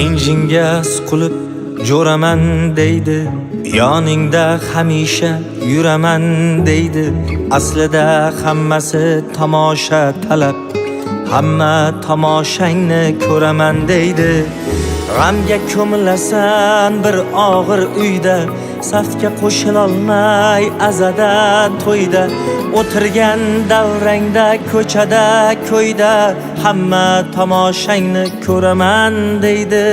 injinga suqilib jo'raman deydi, yoningda hamisha yuraman deydi. Aslida hammasi tomosha talab, hamma tomoshangni ko'raman deydi. G'amga ko'milasan bir og'ir uyda, safga qo'shilolmay azada to'yda, o'tirgan davrangda ko'chada ko'yda, hamma tomoshangni ko'raman deydi.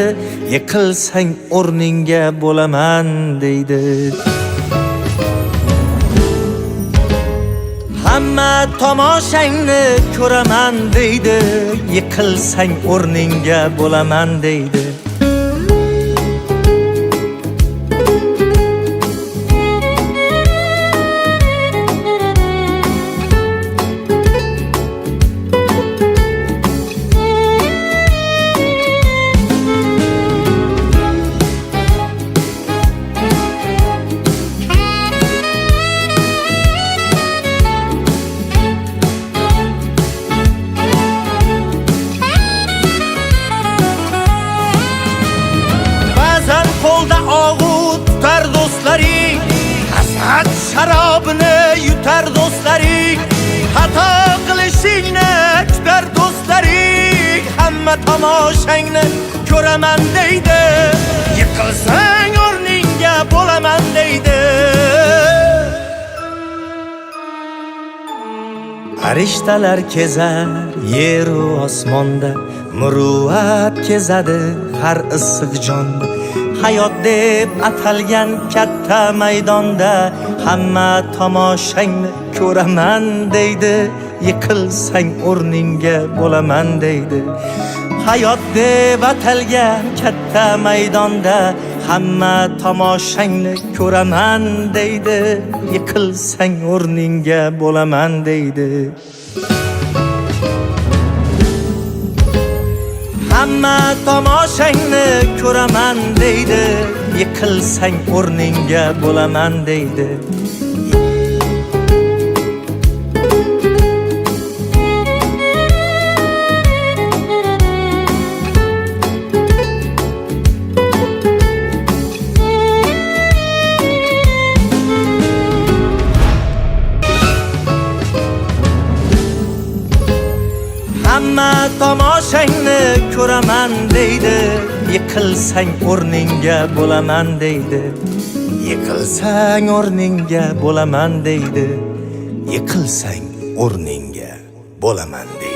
Yiqilsang o'rningga bo'laman deydi. Hamma tomoshangni ko'raman deydi. Yiqilsang o'rningga bo'laman deydi. Qo'lda og'u tutar do'stlaring, hasad sharobini yutar do'stlaring, xato qilishingni kutar do'stlaring, hamma tomoshangni ko'raman deydi. Yiqilsang o'rningga bo'laman deydi. Farishtalar kezar yer u osmonda, muruvvat kezadi har issiq jonda. Hayot deb atalgan katta maydonda, hamma tomoshangni ko'raman deydi. Yiqilsang o'rningga bo'laman deydi. Hayot deb atalgan katta maydonda, hamma tomoshangni ko'raman deydi. Yiqilsang o'rningga bo'laman deydi. Hamma tomoshangni ko'raman deydi. Yiqilsang o'rningga bo'laman deydi. Hamma tomoshangni ko'raman deydi. Yiqilsang o'rningga bo'laman deydi. Yiqilsang o'rningga bo'laman deydi. Yiqilsang o'rningga bo'laman deydi.